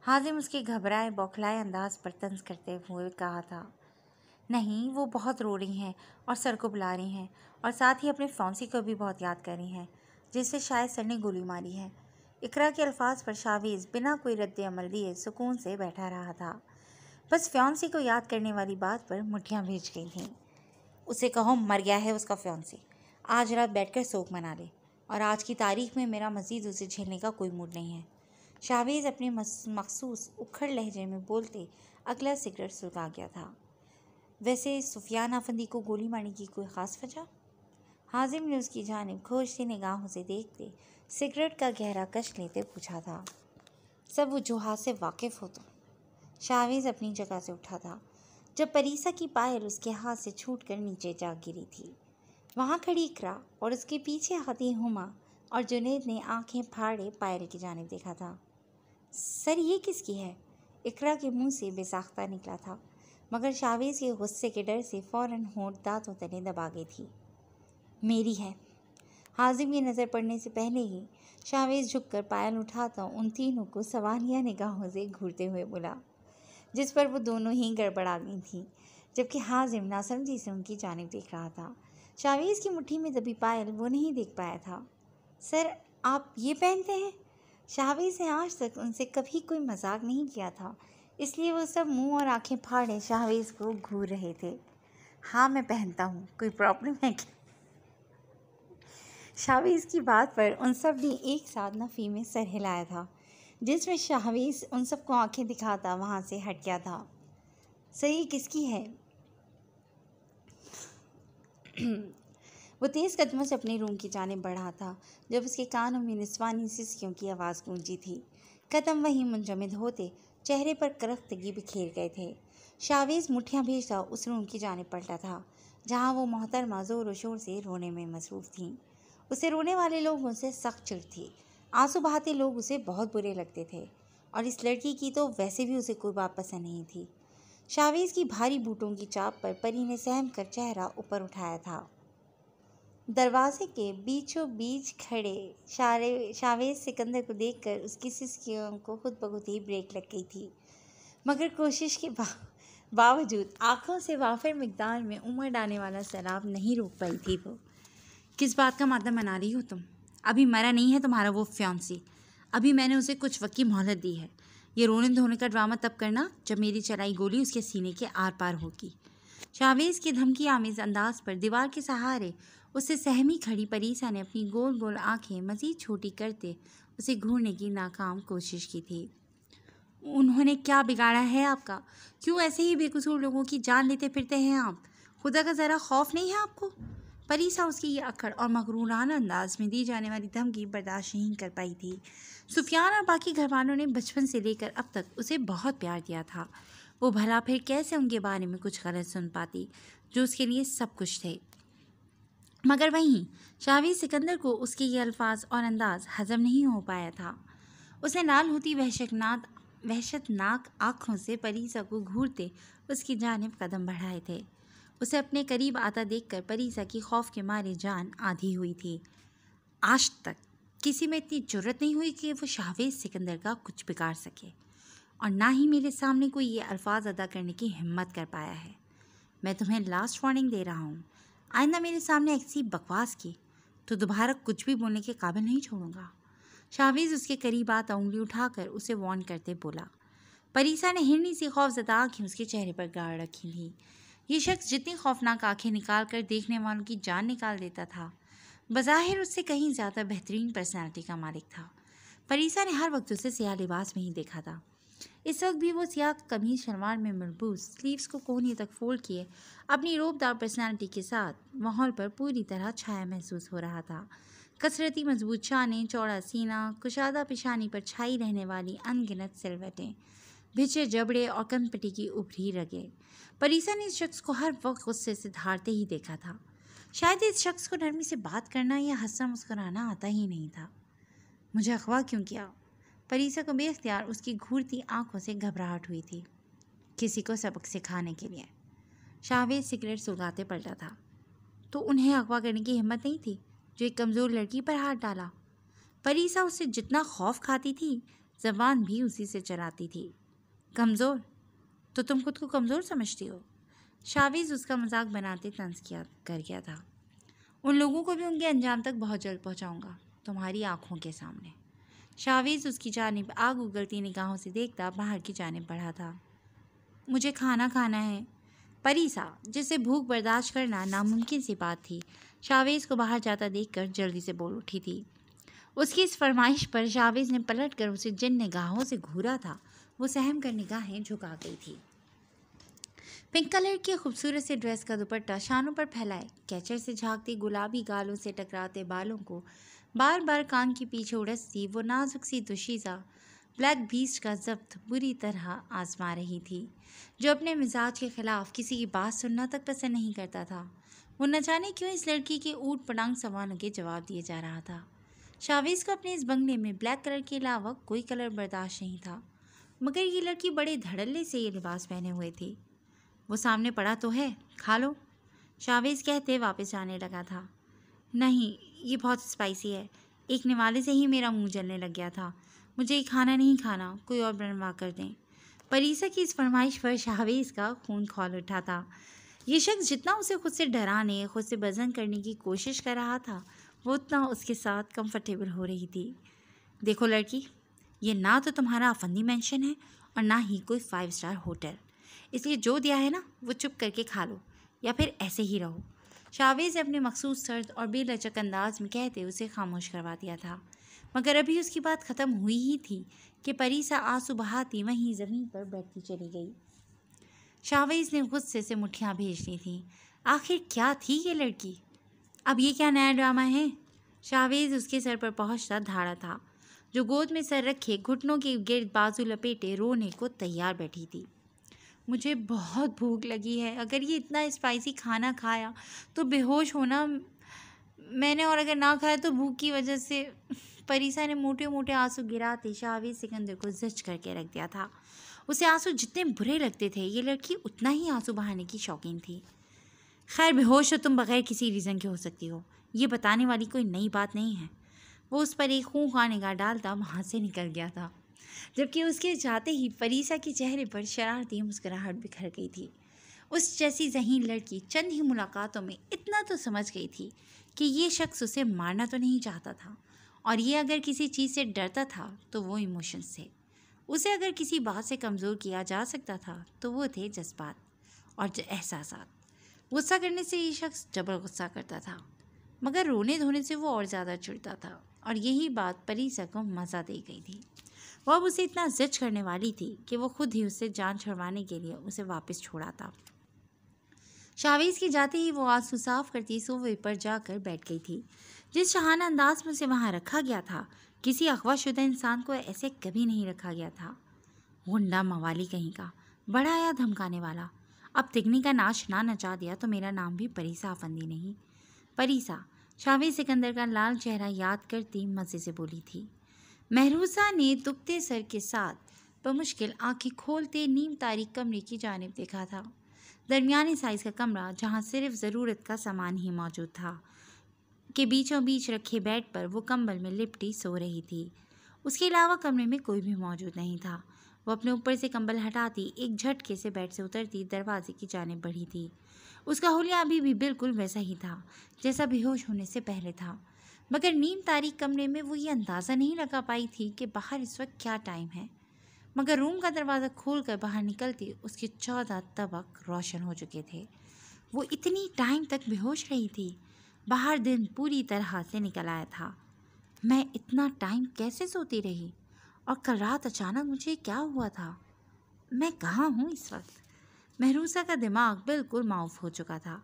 Speaker 1: حازم اس کے گھبرائے بوکھلائے انداز پر طنز کرتے ہوئے کہا تھا۔ نہیں، وہ بہت رو رہی ہیں اور سر کو بلا رہی ہیں، اور ساتھ ہی اپنے فیانسی کو بھی بہت یاد کر رہی ہیں، جس سے شاید سر نے گولی ماری ہے۔ اقرا کے الفاظ پر شاویز بنا کوئی رد عمل دیے سکون سے بیٹھا رہا تھا۔ بس فیانسی کو یاد کرنے والی بات پر مٹھیاں بھیج گئی تھیں۔ اسے کہو مر گیا ہے اس کا فیانسی، آج رات بیٹھ کر سوگ منا لے، اور آج کی تاریخ میں میرا مزید اسے جھیلنے کا کوئی موڈ نہیں ہے۔ شاویز اپنے مخصوص اکھڑ لہجے میں بولتے اگلا سگریٹ سلگا گیا تھا۔ ویسے سفیان افندی کو گولی مارنے کی کوئی خاص وجہ؟ حازم نے اس کی جانب کھوجتی نگاہوں سے دیکھتے سگریٹ کا گہرا کش لیتے پوچھا تھا۔ سب وجوہات سے واقف ہو تو؟ شاویز اپنی جگہ سے اٹھا تھا جب پریسا کی پائل اس کے ہاتھ سے چھوٹ کر نیچے جا گری تھی۔ وہاں کھڑی اقرا اور اس کے پیچھے آتی ہما اور جنید نے آنکھیں پھاڑے پائل کی جانب دیکھا تھا۔ سر، یہ کس کی ہے؟ اقرا کے منہ سے بے ساختہ نکلا تھا، مگر شاویز کے غصے کے ڈر سے فوراً ہونٹ دانتوں تلے دبا گئی تھی۔ میری ہے۔ حازم کی نظر پڑنے سے پہلے ہی شاویز جھک کر پائل اٹھاتا ان تینوں کو سوالیہ نگاہوں سے گھورتے ہوئے بولا، جس پر وہ دونوں ہی گڑبڑا گئی تھیں، جبکہ حازم ناسمجھی سے ان کی جانب دیکھ رہا تھا۔ شاویز کی مٹھی میں دبی پائل وہ نہیں دیکھ پایا تھا۔ سر، آپ یہ پہنتے ہیں؟ شاویز نے آج تک ان سے کبھی کوئی مذاق نہیں کیا تھا، اس لیے وہ سب منہ اور آنکھیں پھاڑے شاویز کو گھور رہے تھے۔ ہاں، میں پہنتا ہوں، کوئی پرابلم ہے کیا؟ شاویز کی بات پر ان سب نے ایک ساتھ نفی میں سر ہلایا تھا، جس میں شاویز ان سب کو آنکھیں دکھاتا وہاں سے ہٹ گیا تھا۔ سر، یہ کس کی ہے؟ وہ تیز قدموں سے اپنے روم کی جانب بڑھا تھا جب اس کے کانوں میں نسوانی سسکیوں کی آواز گونجی تھی۔ قدم وہیں منجمد ہوتے چہرے پر کرختگی بکھیر گئے تھے۔ شاویز مٹھیاں بھیجتا اس روم کی جانب پلٹا تھا جہاں وہ محترمہ زور و شور سے رونے میں مصروف تھیں۔ اسے رونے والے لوگوں سے سخت چڑ تھی۔ آنسو بہاتے لوگ اسے بہت برے لگتے تھے، اور اس لڑکی کی تو ویسے بھی اسے کوئی بات پسند نہیں تھی۔ شاویز کی بھاری بوٹوں کی چاپ پر پری نے سہم کر چہرہ اوپر اٹھایا تھا۔ دروازے کے بیچوں بیچ کھڑے شاویز سکندر کو دیکھ کر اس کی سسکیوں کو خود بخود ہی بریک لگ گئی تھی، مگر کوشش کے باوجود آنکھوں سے وافر مقدار میں امڑ آنے والا سیلاب نہیں روک پائی تھی۔ وہ کس بات کا مادہ منا رہی ہو تم؟ ابھی مرا نہیں ہے تمہارا وہ فیانسی، ابھی میں نے اسے کچھ وقت کی مہلت دی ہے۔ یہ رونے دھونے کا ڈرامہ تب کرنا جب میری چلائی گولی اس کے سینے کے آر پار ہوگی۔ شاویز کے دھمکی آمیز انداز پر دیوار کے سہارے اسے سہمی کھڑی پریسا نے اپنی گول گول آنکھیں مزید چھوٹی کرتے اسے گھورنے کی ناکام کوشش کی تھی۔ انہوں نے کیا بگاڑا ہے آپ کا؟ کیوں ایسے ہی بے قصور لوگوں کی جان لیتے پھرتے ہیں آپ؟ خدا کا ذرا خوف نہیں ہے آپ کو؟ پریسا اس کی یہ اکڑ اور مغرورانہ انداز میں دی جانے والی دھمکی برداشت نہیں کر پائی تھی۔ سفیان اور باقی گھر والوں نے بچپن سے لے کر اب تک اسے بہت پیار دیا تھا، وہ بھلا پھر کیسے ان کے بارے میں کچھ غلط سن پاتی جو اس کے لیے سب کچھ تھے؟ مگر وہیں شاویز سکندر کو اس کے یہ الفاظ اور انداز ہضم نہیں ہو پایا تھا۔ اس نے لال ہوتی وحشتناک آنکھوں سے پریسا کو گھورتے اس کی جانب قدم بڑھائے تھے۔ اسے اپنے قریب آتا دیکھ کر پریسا کی خوف کے مارے جان آدھی ہوئی تھی۔ آج تک کسی میں اتنی جرأت نہیں ہوئی کہ وہ شاویز سکندر کا کچھ بگاڑ سکے، اور نہ ہی میرے سامنے کوئی یہ الفاظ ادا کرنے کی ہمت کر پایا ہے۔ میں تمہیں لاسٹ وارننگ دے رہا ہوں، آئندہ میرے سامنے ایسی بکواس کی تو دوبارہ کچھ بھی بولنے کے قابل نہیں چھوڑوں گا۔ شاویز اس کے قریب آتا انگلی اٹھا کر اسے وارن کرتے بولا۔ پریسا نے ہرنی سی خوفزدہ آنکھیں اس کے چہرے پر گاڑ رکھی تھیں۔ یہ شخص جتنی خوفناک آنکھیں نکال کر دیکھنے والوں کی جان نکال دیتا تھا، بظاہر اس سے کہیں زیادہ بہترین پرسنالٹی کا مالک تھا۔ پریسا نے ہر وقت اسے سیاہ لباس میں ہی دیکھا تھا۔ اس وقت بھی وہ سیاہ قمیض شلوار میں ملبوس، سلیوز کو کوہنی تک فولڈ کیے، اپنی روب دار پرسنالٹی کے ساتھ ماحول پر پوری طرح چھایا محسوس ہو رہا تھا۔ کثرتی مضبوط شانیں، چوڑا سینہ، کشادہ پیشانی پر چھائی رہنے والی ان گنت سلوٹیں، بھچے جبڑے اور کن پٹی کی ابھری رگیں۔ پریسا نے اس شخص کو ہر وقت غصے سے دھاڑتے ہی دیکھا تھا۔ شاید اس شخص کو نرمی سے بات کرنا یا ہنسنا مسکرانا آتا ہی نہیں تھا۔ مجھے اغوا کیوں کیا؟ پریسا کو بے اختیار اس کی گھورتی آنکھوں سے گھبراہٹ ہوئی تھی۔ کسی کو سبق سکھانے کے لیے۔ شاویز سگریٹ سلگاتے پلٹا تھا۔ تو انہیں اغوا کرنے کی ہمت نہیں تھی جو ایک کمزور لڑکی پر ہاتھ ڈالا؟ پریسا اس سے جتنا خوف کھاتی تھی، زبان بھی اسی سے چلاتی تھی۔ کمزور؟ تو تم خود کو کمزور سمجھتی ہو؟ شاویز اس کا مذاق بناتے طنز کر گیا تھا۔ ان لوگوں کو بھی ان کے انجام تک بہت جلد پہنچاؤں گا، تمہاری آنکھوں کے سامنے۔ شاویز اس کی جانب آگ اگلتی نگاہوں سے دیکھتا باہر کی جانب بڑھا تھا۔ مجھے کھانا کھانا ہے۔ پریسا، جسے بھوک برداشت کرنا ناممکن سی بات تھی، شاویز کو باہر جاتا دیکھ کر جلدی سے بول اٹھی تھی۔ اس کی اس فرمائش پر شاویز نے پلٹ کر اسے جن نگاہوں سے گھورا تھا، وہ سہم کر نگاہیں جھکا گئی تھی۔ پنک کلر کے خوبصورت سے ڈریس کا دوپٹہ شانوں پر پھیلائے، کیچر سے جھانکتے گلابی گالوں سے ٹکراتے بالوں کو بار بار کان کے پیچھے اڑستی وہ نازک سی دوشیزہ بلیک بیسٹ کا ضبط بری طرح آزما رہی تھی، جو اپنے مزاج کے خلاف کسی کی بات سننا تک پسند نہیں کرتا تھا۔ وہ نہ جانے کیوں اس لڑکی کے اوٹ پٹانگ سوالوں کے جواب دیے جا رہا تھا۔ شاویز کو اپنے اس بنگلے میں بلیک کلر کے علاوہ کوئی کلر برداشت نہیں تھا، مگر یہ لڑکی بڑے دھڑلے سے یہ لباس پہنے ہوئے تھی۔ وہ سامنے پڑا تو ہے، کھا لو، شاویز کہتے واپس جانے لگا تھا۔ نہیں، یہ بہت اسپائسی ہے، ایک نوالے سے ہی میرا منہ جلنے لگ گیا تھا، مجھے یہ کھانا نہیں کھانا، کوئی اور بنوا کر دیں۔ پریسا کی اس فرمائش پر شاویز کا خون کھول اٹھا تھا۔ یہ شخص جتنا اسے خود سے ڈرانے، خود سے بزن کرنے کی کوشش کر رہا تھا، وہ اتنا اس کے ساتھ کمفرٹیبل ہو رہی تھی۔ دیکھو لڑکی، یہ نہ تو تمہارا افندی مینشن ہے اور نہ ہی کوئی 5 اسٹار ہوٹل، اس لیے جو دیا ہے نا وہ چپ کر کے کھا لو یا پھر ایسے ہی رہو۔ شاویز نے اپنے مخصوص سرد اور بے لچک انداز میں کہتے اسے خاموش کروا دیا تھا، مگر ابھی اس کی بات ختم ہوئی ہی تھی کہ پریسا آنسو بہاتی وہیں زمین پر بیٹھتی چلی گئی۔ شاویز نے غصے سے مٹھیاں بھیج دی تھیں۔ آخر کیا تھی یہ لڑکی؟ اب یہ کیا نیا ڈرامہ ہے؟ شاویز اس کے سر پر پہنچتا دھاڑا تھا، جو گود میں سر رکھے گھٹنوں کے گرد بازو لپیٹے رونے کو تیار بیٹھی تھی۔ مجھے بہت بھوک لگی ہے، اگر یہ اتنا اسپائسی کھانا کھایا تو بے ہوش ہونا میں نے، اور اگر نہ کھایا تو بھوک کی وجہ سے۔ پریسا نے موٹے موٹے آنسو گراتے شاویز سکندر کو زچ کر کے رکھ دیا تھا۔ اسے آنسو جتنے برے لگتے تھے، یہ لڑکی اتنا ہی آنسو بہانے کی شوقین تھی۔ خیر، بے ہوش تو تم بغیر کسی ریزن کے ہو سکتی ہو، یہ بتانے والی کوئی نئی بات نہیں ہے۔ وہ اس پر ایک خونخوار نگاہ ڈالتا وہاں سے نکل گیا تھا، جبکہ اس کے جاتے ہی پریسا کے چہرے پر شرارتی مسکراہٹ بکھر گئی تھی۔ اس جیسی ذہین لڑکی چند ہی ملاقاتوں میں اتنا تو سمجھ گئی تھی کہ یہ شخص اسے مارنا تو نہیں چاہتا تھا، اور یہ اگر کسی چیز سے ڈرتا تھا تو وہ ایموشن سے۔ اسے اگر کسی بات سے کمزور کیا جا سکتا تھا تو وہ تھے جذبات اور احساسات۔ غصہ کرنے سے یہ شخص ڈبل غصہ کرتا تھا، مگر رونے دھونے سے وہ اور زیادہ چڑھتا تھا، اور یہی بات پریسا کو مزہ دے گئی تھی۔ وہ اب اسے اتنا زچ کرنے والی تھی کہ وہ خود ہی اس سے جان چھڑوانے کے لیے اسے واپس چھوڑاتا۔ شاویز کے جاتے ہی وہ آنسو صاف کرتی صوفے پر جا کر بیٹھ گئی تھی۔ جس شاہانہ انداز میں اسے وہاں رکھا گیا تھا، کسی اغوا شدہ انسان کو ایسے کبھی نہیں رکھا گیا تھا۔ غنڈہ موالی کہیں کا، بڑا یا دھمکانے والا۔ اب تگنی کا ناچ نہ نچا دیا تو میرا نام بھی پریسا افندی نہیں۔ پریسا، شاویز سکندر کا لال چہرہ یاد کرتی مزے سے بولی تھی۔ مہروزہ نے دبتے سر کے ساتھ بمشکل آنکھیں کھولتے نیم تاریک کمرے کی جانب دیکھا تھا۔ درمیانی سائز کا کمرہ، جہاں صرف ضرورت کا سامان ہی موجود تھا، کے بیچوں بیچ رکھے بیڈ پر وہ کمبل میں لپٹی سو رہی تھی۔ اس کے علاوہ کمرے میں کوئی بھی موجود نہیں تھا۔ وہ اپنے اوپر سے کمبل ہٹاتی ایک جھٹکے سے بیڈ سے اترتی دروازے کی جانب بڑھی تھی۔ اس کا حلیہ ابھی بھی بالکل ویسا ہی تھا جیسا بے ہوش ہونے سے پہلے تھا، مگر نیم تاریک کمرے میں وہ یہ اندازہ نہیں لگا پائی تھی کہ باہر اس وقت کیا ٹائم ہے۔ مگر روم کا دروازہ کھول کر باہر نکلتی اس کے 14 طبق روشن ہو چکے تھے۔ وہ اتنی ٹائم تک بے ہوش رہی تھی۔ باہر دن پوری طرح سے نکل آیا تھا۔ میں اتنا ٹائم کیسے سوتی رہی؟ اور کل رات اچانک مجھے کیا ہوا تھا؟ میں کہاں ہوں اس وقت؟ مہروسہ کا دماغ بالکل معاف ہو چکا تھا۔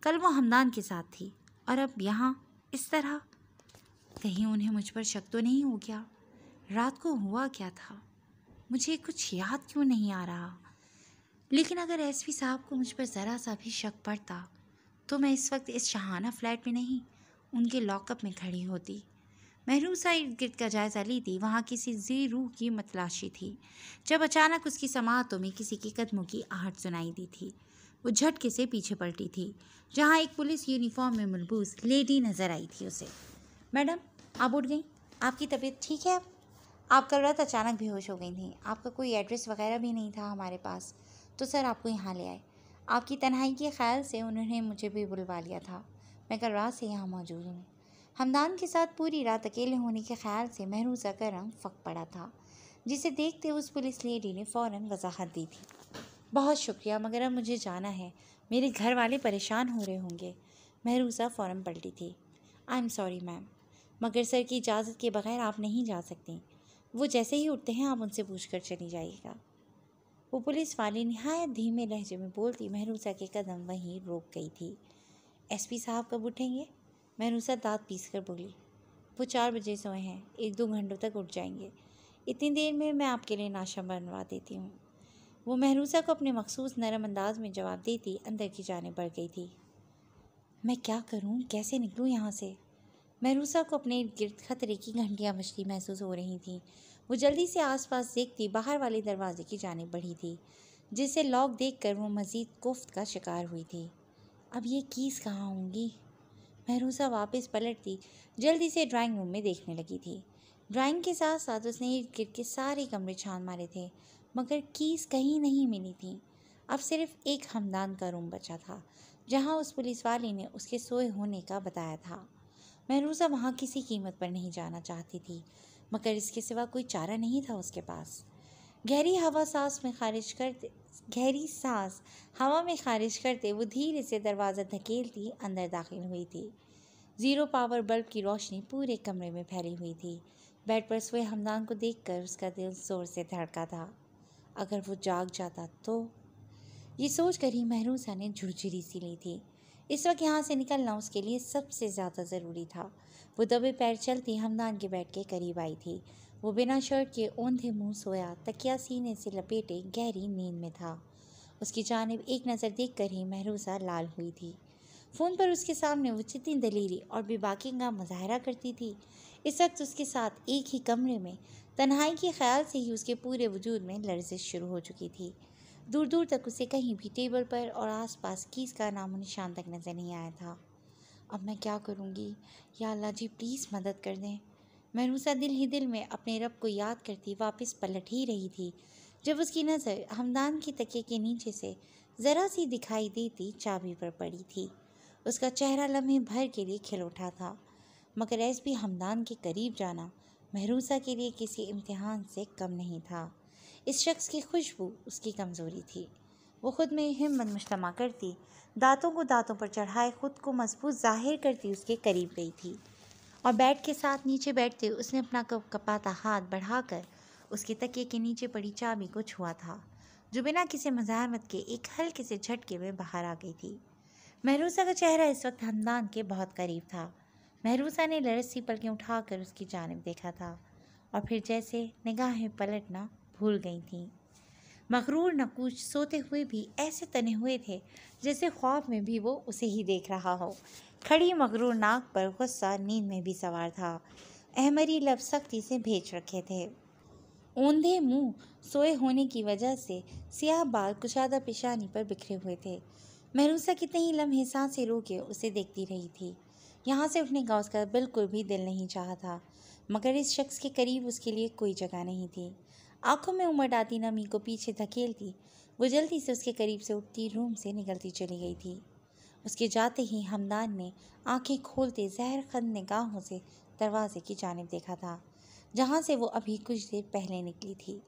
Speaker 1: کل وہ ہمدان کے ساتھ تھی اور اب یہاں اس طرح۔ کہیں انہیں مجھ پر شک تو نہیں ہو گیا؟ رات کو ہوا کیا تھا؟ مجھے کچھ یاد کیوں نہیں آ رہا؟ لیکن اگر ایس پی صاحب کو مجھ پر ذرا سا بھی شک پڑتا تو میں اس وقت اس شاہانہ فلیٹ میں نہیں، ان کے لاک اپ میں کھڑی ہوتی۔ مہروسہ ارد گرد کا جائزہ لیتی وہاں کسی ذی روح کی متلاشی تھی، جب اچانک اس کی سماعتوں میں کسی کے قدموں کی آہٹ سنائی دی تھی۔ وہ جھٹکے سے پیچھے پلٹی تھی، جہاں ایک پولیس یونیفارم میں ملبوس لیڈی نظر آئی تھی اسے۔ میڈم، آپ اٹھ گئیں؟ آپ کی طبیعت ٹھیک ہے اب؟ آپ کل رات اچانک بے ہوش ہو گئی تھیں۔ آپ کا کوئی ایڈریس وغیرہ بھی نہیں تھا ہمارے پاس، تو سر آپ کو یہاں لے آئے۔ آپ کی تنہائی کے خیال سے انہوں نے مجھے بھی بلوا لیا تھا۔ میں کل رات سے یہاں موجود ہوں۔ ہمدان کے ساتھ پوری رات اکیلے ہونے کے خیال سے مہروسہ کا رنگ پھک پڑا تھا، جسے دیکھتے اس پولیس لیڈی نے فوراً وضاحت دی تھی۔ بہت شکریہ، مگر اب مجھے جانا ہے، میرے گھر والے پریشان ہو رہے ہوں گے۔ مہروسہ فوراً پلٹی تھی۔ آئی ایم سوری میم، مگر سر کی اجازت کے بغیر آپ نہیں جا سکتی۔ وہ جیسے ہی اٹھتے ہیں آپ ان سے پوچھ کر چلی جائیے گا۔ وہ پولیس والی نہایت دھیمے لہجے میں بولتی مہروسہ کے قدم وہیں روک گئی تھی۔ ایس پی صاحب کب اٹھیں گے؟ مہروسہ دانت پیس کر بولی۔ وہ 4 بجے سوئے ہیں، 1-2 گھنٹوں تک اٹھ جائیں گے۔ اتنی دیر میں آپ کے لیے ناشتہ بنوا دیتی ہوں۔ وہ مہروسہ کو اپنے مخصوص نرم انداز میں جواب دیتی اندر کی جانب بڑھ گئی تھی۔ میں کیا کروں، کیسے نکلوں یہاں سے؟ مہروسہ کو اپنے ارد گرد خطرے کی گھنٹیاں بجتی محسوس ہو رہی تھیں۔ وہ جلدی سے آس پاس دیکھتی باہر والے دروازے کی جانب بڑھی تھی، جسے لاک دیکھ کر وہ مزید کوفت کا شکار ہوئی تھی۔ اب یہ کیز کہاں ہوں گی؟ مہروسہ واپس پلٹتی جلدی سے ڈرائنگ روم میں دیکھنے لگی تھی۔ ڈرائنگ کے ساتھ ساتھ اس نے ارد گرد کے سارے کمرے چھان مارے تھے، مگر کیز کہیں نہیں ملی تھیں۔ اب صرف ایک ہمدان کا روم بچا تھا، جہاں اس پولیس والے نے اس کے سوئے ہونے کا بتایا تھا۔ مہروسہ وہاں کسی قیمت پر نہیں جانا چاہتی تھی، مگر اس کے سوا کوئی چارہ نہیں تھا اس کے پاس۔ گہری سانس ہوا میں خارج کرتے وہ دھیرے سے دروازہ دھکیلتی اندر داخل ہوئی تھی۔ 0 پاور بلب کی روشنی پورے کمرے میں پھیلی ہوئی تھی۔ بیڈ پر سوئے ہمدان کو دیکھ کر اس کا دل زور سے دھڑکا تھا۔ اگر وہ جاگ جاتا تو؟ یہ سوچ کر ہی مہروسہ نے جھرجھری سی لی تھی۔ اس وقت یہاں سے نکلنا اس کے لیے سب سے زیادہ ضروری تھا۔ وہ دبے پیر چلتی ہمدان کے بیڈ کے قریب آئی تھی۔ وہ بنا شرٹ کے اوندھے منہ سویا تکیا سینے سے لپیٹے گہری نیند میں تھا۔ اس کی جانب ایک نظر دیکھ کر ہی مہروسہ لال ہوئی تھی۔ فون پر اس کے سامنے وہ جتنی دلیری اور بے باکی کا مظاہرہ کرتی تھی، اس وقت اس کے ساتھ ایک ہی کمرے میں تنہائی کے خیال سے ہی اس کے پورے وجود میں لرزش شروع ہو چکی تھی۔ دور دور تک اسے کہیں بھی ٹیبل پر اور آس پاس کیس کا نام و نشان تک نظر نہیں آیا تھا۔ اب میں کیا کروں گی؟ یا اللہ جی پلیز مدد کر دیں۔ مہروسہ دل ہی دل میں اپنے رب کو یاد کرتی واپس پلٹ ہی رہی تھی، جب اس کی نظر ہمدان کی تکیے کے نیچے سے ذرا سی دکھائی دیتی چابی پر پڑی تھی۔ اس کا چہرہ لمحے بھر کے لیے کھل اٹھا تھا، مگر ایس بھی ہمدان کے قریب جانا مہروسہ کے لیے کسی امتحان سے کم نہیں تھا۔ اس شخص کی خوشبو اس کی کمزوری تھی۔ وہ خود میں ہمت مجتمع کرتی، دانتوں کو دانتوں پر چڑھائے خود کو مضبوط ظاہر کرتی اس کے قریب گئی تھی، اور بیڈ کے ساتھ نیچے بیٹھتے اس نے اپنا کپاتا ہاتھ بڑھا کر اس کے تکیے کے نیچے پڑی چابی کو چھوا تھا، جو بنا کسی مزاحمت کے ایک ہلکے سے جھٹکے میں باہر آ گئی تھی۔ مہروسہ کا چہرہ اس وقت ہمدان کے بہت قریب تھا۔ مہروسہ نے لرز سی پلکیں اٹھا کر اس کی جانب دیکھا تھا، اور پھر جیسے نگاہیں پلٹنا بھول گئی تھیں۔ مغرور نقوش سوتے ہوئے بھی ایسے تنے ہوئے تھے جیسے خواب میں بھی وہ اسے ہی دیکھ رہا ہو۔ کھڑی مغرور ناک پر غصہ نیند میں بھی سوار تھا۔ احمری لب سختی سے بھیج رکھے تھے۔ اوندھے منہ سوئے ہونے کی وجہ سے سیاہ بال کشادہ پیشانی پر بکھرے ہوئے تھے۔ مہروسہ کتنے ہی لمحے سانسیں روکے اسے دیکھتی رہی تھی۔ یہاں سے اٹھنے کا اس کا بالکل بھی دل نہیں چاہا تھا، مگر اس شخص کے قریب اس کے لیے کوئی جگہ نہیں تھی۔ آنکھوں میں امڑ آتی نمی کو پیچھے دھکیلتی وہ جلدی سے اس کے قریب سے اٹھتی روم سے نکلتی چلی گئی تھی۔ اس کے جاتے ہی ہمدان نے آنکھیں کھولتے زہر خند نگاہوں سے دروازے کی جانب دیکھا تھا، جہاں سے وہ ابھی کچھ دیر پہلے نکلی تھی۔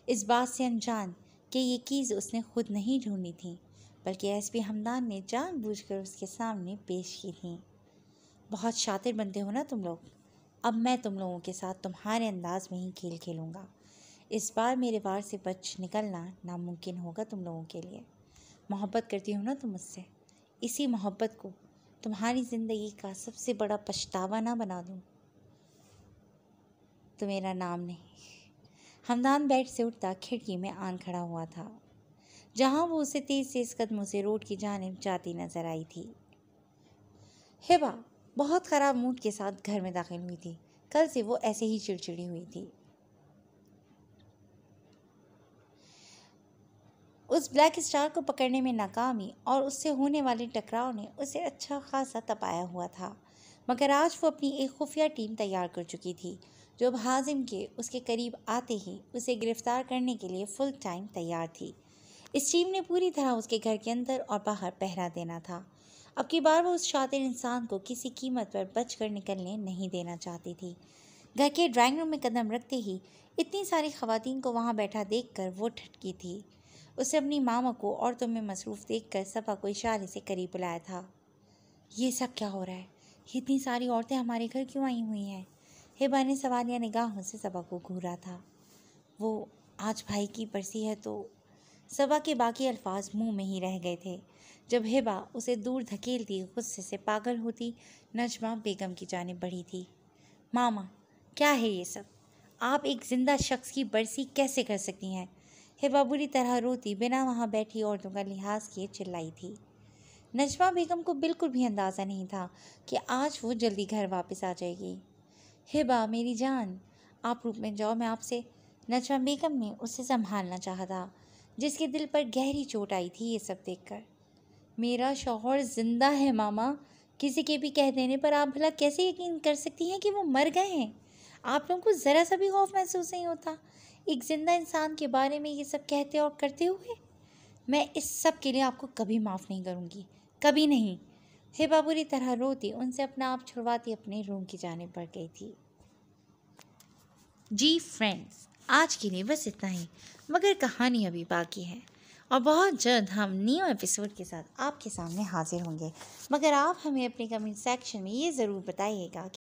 Speaker 1: اس بات سے انجان کہ یہ کیز اس نے خود نہیں ڈھونڈی تھی بلکہ ایس پی ہمدان نے جان بوجھ کر اس کے سامنے پیش کی تھیں۔ بہت شاطر بنتے ہو نا تم لوگ، اب میں تم لوگوں کے ساتھ تمہارے انداز میں ہی کھیل کھیلوں گا۔ اس بار میرے وار سے بچ نکلنا ناممکن ہوگا تم لوگوں کے لیے۔ محبت کرتی ہو نا تم مجھ سے، اسی محبت کو تمہاری زندگی کا سب سے بڑا پچھتاوا نہ بنا دوں تو میرا نام نہیں۔ ہمدان بیڈ سے اٹھتا کھڑکی میں آن کھڑا ہوا تھا جہاں وہ اسے تیز تیز قدموں سے روڈ کی جانب جاتی نظر آئی تھی۔ ہبا بہت خراب موڈ کے ساتھ گھر میں داخل ہوئی تھی۔ کل سے وہ ایسے ہی چڑچڑی ہوئی تھی۔ اس بلیک اسٹار کو پکڑنے میں ناکامی اور اس سے ہونے والے ٹکراؤ نے اسے اچھا خاصا تپایا ہوا تھا، مگر آج وہ اپنی ایک خفیہ ٹیم تیار کر چکی تھی جو اب ہاضم کے اس کے قریب آتے ہی اسے گرفتار کرنے کے لیے فل ٹائم تیار تھی۔ اس ٹیم نے پوری طرح اس کے گھر کے اندر اور باہر پہرا دینا تھا۔ اب کی بار وہ اس شاطر انسان کو کسی قیمت پر بچ کر نکلنے نہیں دینا چاہتی تھی۔ گھر کے ڈرائنگ روم میں قدم رکھتے ہی اتنی ساری خواتین کو وہاں بیٹھا دیکھ کر وہ ٹھٹکی تھی۔ اسے اپنی ماما کو عورتوں میں مصروف دیکھ کر صفا کو اشارے سے قریب بلایا تھا۔ یہ سب کیا ہو رہا ہے؟ یہ اتنی ساری عورتیں ہمارے گھر کیوں آئی ہوئی ہیں؟ ہبا نے سوالیہ نگاہوں سے صفا کو گھورا تھا۔ وہ آج بھائی کی برسی ہے تو… صفا کے باقی الفاظ منہ میں ہی رہ گئے تھے جب ہبا اسے دور دھکیلتی غصے سے پاگل ہوتی نجمہ بیگم کی جانب بڑھی تھی۔ ماما کیا ہے یہ سب؟ آپ ایک زندہ شخص کی برسی کیسے کر سکتی ہیں؟ ہبا بری طرح روتی بنا وہاں بیٹھی عورتوں کا لحاظ کیے چلائی تھی۔ نجمہ بیگم کو بالکل بھی اندازہ نہیں تھا کہ آج وہ جلدی گھر واپس آ جائے گی۔ ہبا میری جان، آپ روم میں جاؤ، میں آپ سے… نجمہ بیگم نے اسے سنبھالنا چاہا تھا جس کے دل پر گہری چوٹ آئی تھی یہ سب دیکھ کر۔ میرا شوہر زندہ ہے ماما، کسی کے بھی کہہ دینے پر آپ بھلا کیسے یقین کر سکتی ہیں کہ وہ مر گئے ہیں؟ آپ لوگوں کو ذرا سا بھی خوف محسوس نہیں ہوتا ایک زندہ انسان کے بارے میں یہ سب کہتے اور کرتے ہوئے؟ میں اس سب کے لیے آپ کو کبھی معاف نہیں کروں گی، کبھی نہیں۔ ہبا بری طرح روتی ان سے اپنا آپ چھڑواتی اپنے روم کی جانب بڑھ گئی تھی۔ جی فرینڈز، آج کے لیے بس اتنا ہی، مگر کہانی ابھی باقی ہے اور بہت جلد ہم نیو ایپیسوڈ کے ساتھ آپ کے سامنے حاضر ہوں گے۔ مگر آپ ہمیں اپنے کمنٹ سیکشن میں یہ ضرور بتائیے گا کہ